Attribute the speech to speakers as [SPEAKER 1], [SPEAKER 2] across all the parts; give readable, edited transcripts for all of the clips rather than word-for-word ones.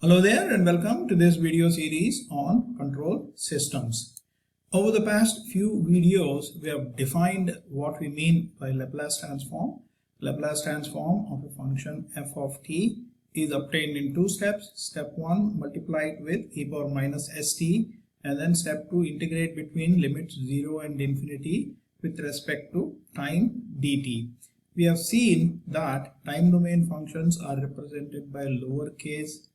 [SPEAKER 1] Hello there and welcome to this video series on control systems. Over the past few videos, we have defined what we mean by Laplace transform. Laplace transform of a function f of t is obtained in two steps. Step 1, multiply it with e power minus st, and then step 2, integrate between limits 0 and infinity with respect to time dt. We have seen that time domain functions are represented by lowercase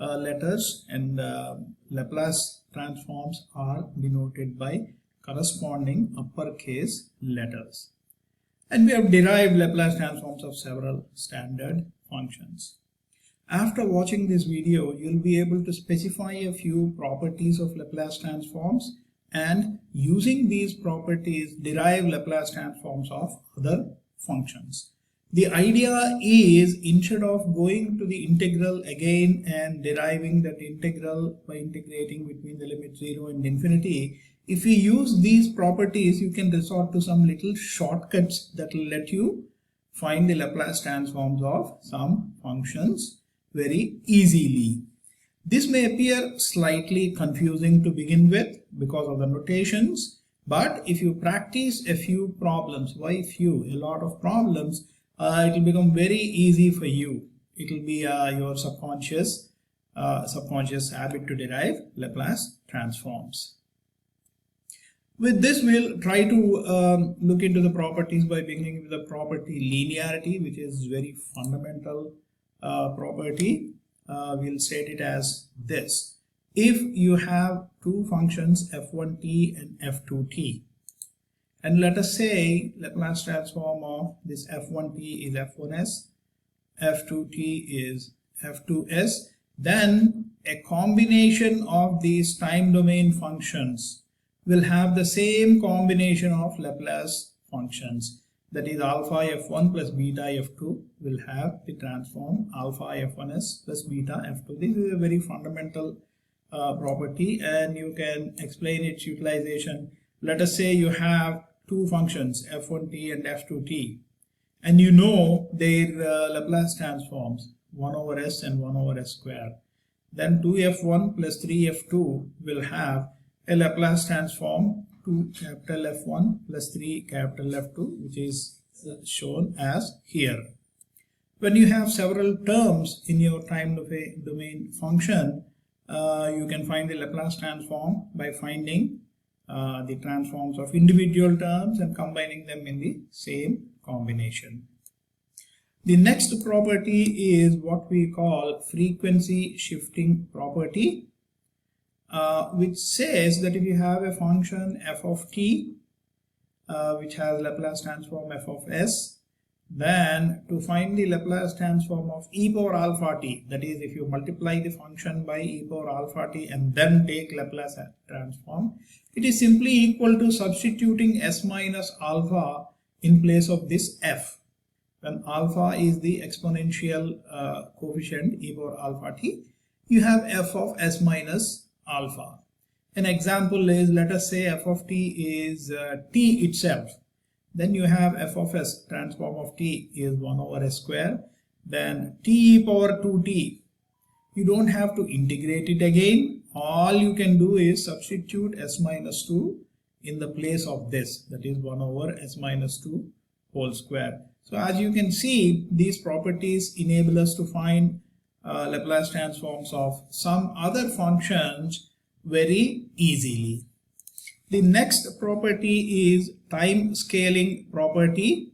[SPEAKER 1] letters and Laplace transforms are denoted by corresponding uppercase letters. And we have derived Laplace transforms of several standard functions. After watching this video, you'll be able to specify a few properties of Laplace transforms and using these properties derive Laplace transforms of other functions. The idea is, instead of going to the integral again and deriving that integral by integrating between the limit 0 and infinity, if we use these properties, you can resort to some little shortcuts that will let you find the Laplace transforms of some functions very easily. This may appear slightly confusing to begin with because of the notations, but if you practice a few problems, why few? A lot of problems, it will become very easy for you. It will be your subconscious habit to derive Laplace transforms. With this, we'll try to look into the properties by beginning with the property linearity, which is very fundamental property. We'll state it as this. If you have two functions f1t and f2t, and let us say Laplace transform of this f1t is f1s, f2t is f2s, then a combination of these time domain functions will have the same combination of Laplace functions. That is, alpha f1 plus beta f2 will have the transform alpha f1s plus beta f2. This is a very fundamental property and you can explain its utilization. Let us say you have two functions f1t and f2t, and you know their Laplace transforms 1 over s and 1 over s square. Then 2f1 plus 3f2 will have a Laplace transform 2 capital F1 plus 3 capital F2, which is shown as here. When you have several terms in your time domain function, you can find the Laplace transform by finding the transforms of individual terms and combining them in the same combination. The next property is what we call frequency shifting property, which says that if you have a function f of t which has Laplace transform f of s, then to find the Laplace transform of e power alpha t, that is, if you multiply the function by e power alpha t and then take Laplace transform, it is simply equal to substituting s minus alpha in place of this f. When alpha is the exponential coefficient e power alpha t, you have f of s minus alpha. An example is, let us say f of t is t itself. Then you have f of s transform of t is 1 over s square. Then t power 2t. You don't have to integrate it again. All you can do is substitute s minus 2 in the place of this. That is 1 over s minus 2 whole square. So as you can see, these properties enable us to find Laplace transforms of some other functions very easily. The next property is time scaling property,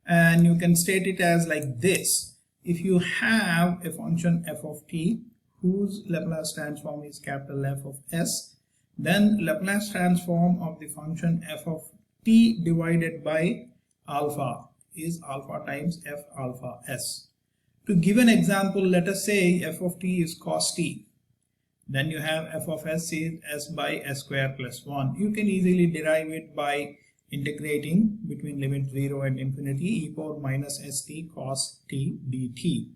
[SPEAKER 1] and you can state it as like this. If you have a function f of t whose Laplace transform is capital F of s, then Laplace transform of the function f of t divided by alpha is alpha times f alpha s. To give an example, let us say f of t is cos t. Then you have f of s is s by s square plus 1. You can easily derive it by integrating between limit 0 and infinity e power minus st cos t dt.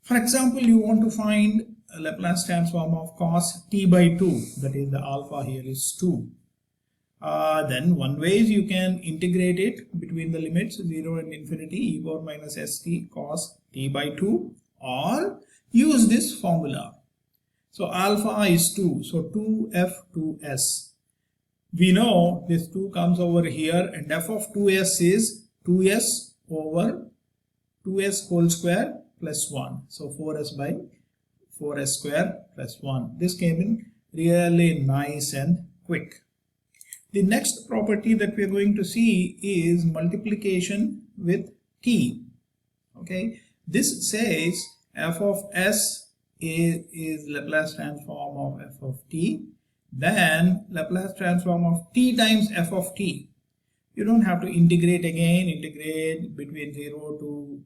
[SPEAKER 1] For example, you want to find a Laplace transform of cos t by 2, that is, the alpha here is 2. Then one way is you can integrate it between the limits 0 and infinity e power minus st cos t by 2, or use this formula. So alpha is 2, so 2f 2s. We know this 2 comes over here, and f of 2s is 2s over 2s whole square plus 1. So 4s by 4s square plus 1. This came in really nice and quick. The next property that we are going to see is multiplication with t. Okay, this says f of s is Laplace transform of f of t, then Laplace transform of t times f of t. You don't have to integrate again, integrate between 0 to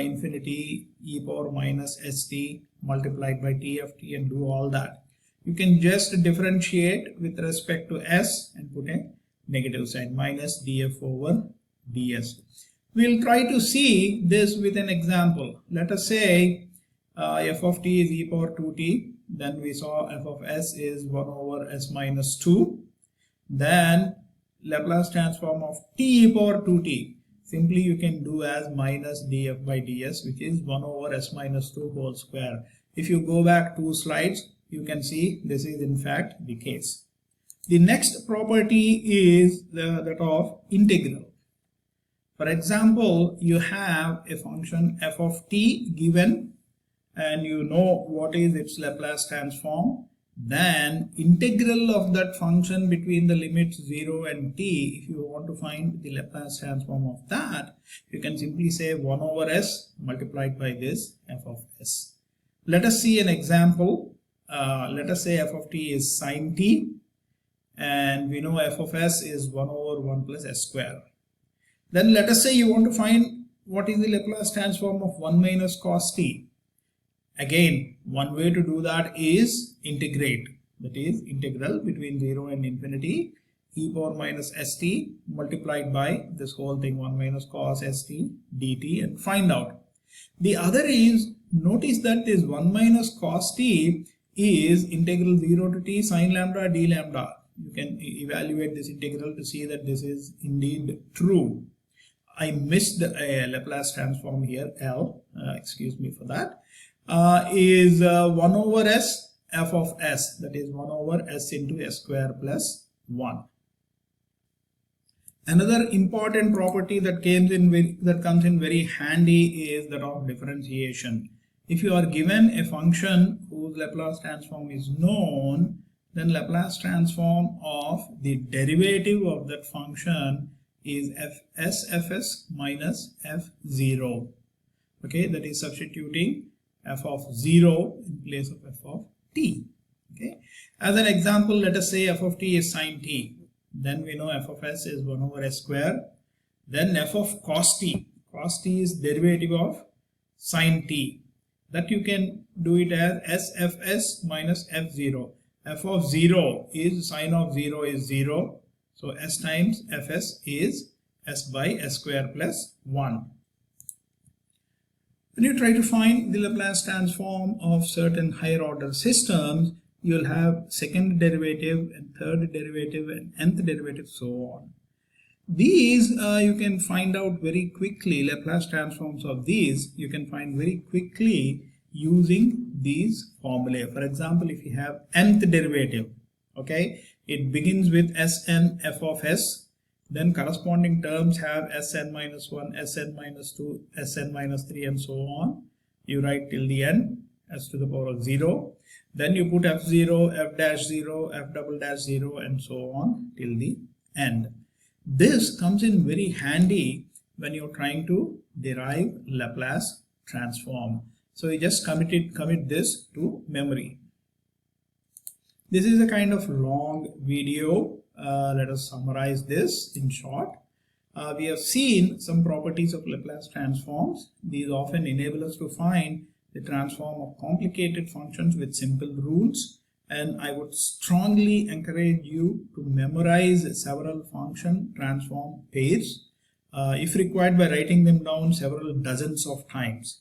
[SPEAKER 1] infinity e power minus st multiplied by t of t and do all that. You can just differentiate with respect to s and put a negative sign, minus df over ds. We'll try to see this with an example. Let us say f of t is e power 2t, then we saw f of s is 1 over s minus 2, then Laplace transform of t e power 2t, simply you can do as minus df by ds, which is 1 over s minus 2 whole square. If you go back 2 slides, you can see this is in fact the case. The next property is that of integral. For example, you have a function f of t given and you know what is its Laplace transform. Then integral of that function between the limits 0 and t, if you want to find the Laplace transform of that, you can simply say 1 over s multiplied by this f of s. Let us see an example. Let us say f of t is sine t, and we know f of s is 1 over 1 plus s square. Then let us say you want to find what is the Laplace transform of 1 minus cos t. Again, one way to do that is integrate, that is integral between 0 and infinity e power minus st multiplied by this whole thing 1 minus cos st dt, and find out. The other is, notice that this 1 minus cos t is integral 0 to t sine lambda d lambda. You can evaluate this integral to see that this is indeed true. I missed the Laplace transform here, L, excuse me for that. Is 1 over s f of s, that is 1 over s into s square plus 1. Another important property that comes in very handy is that of differentiation. If you are given a function whose Laplace transform is known, then Laplace transform of the derivative of that function is fs minus f0. Okay, that is substituting f of 0 in place of f of t. Okay, as an example, let us say f of t is sine t. Then we know f of s is 1 over s square. Then f of cos t. Cos t is derivative of sine t. That you can do it as sfs minus f0. F of 0 is sine of 0 is 0. So s times fs is s by s square plus 1. When you try to find the Laplace transform of certain higher order systems, you will have second derivative and third derivative and nth derivative, so on. These you can find out very quickly. Laplace transforms of these you can find very quickly using these formulae. For example, if you have nth derivative, okay, it begins with Sn f of s, then corresponding terms have Sn minus 1, Sn minus 2, Sn minus 3 and so on. You write till the n s to the power of 0. Then you put f0, f dash 0, f double dash 0 and so on till the end. This comes in very handy when you're trying to derive Laplace transform. So you just commit this to memory. This is a kind of long video. Let us summarize this in short. We have seen some properties of Laplace transforms. These often enable us to find the transform of complicated functions with simple rules, and I would strongly encourage you to memorize several function transform pairs, if required by writing them down several dozens of times.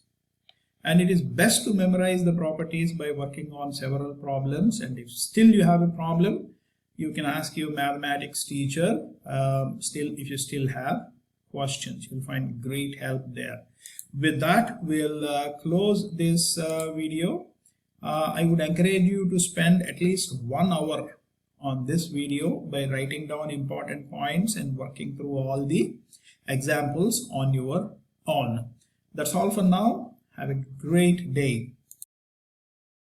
[SPEAKER 1] And it is best to memorize the properties by working on several problems, and if still you have a problem, you can ask your mathematics teacher if you still have questions. You'll find great help there. With that, we'll close this video. I would encourage you to spend at least 1 hour on this video by writing down important points and working through all the examples on your own. That's all for now. Have a great day.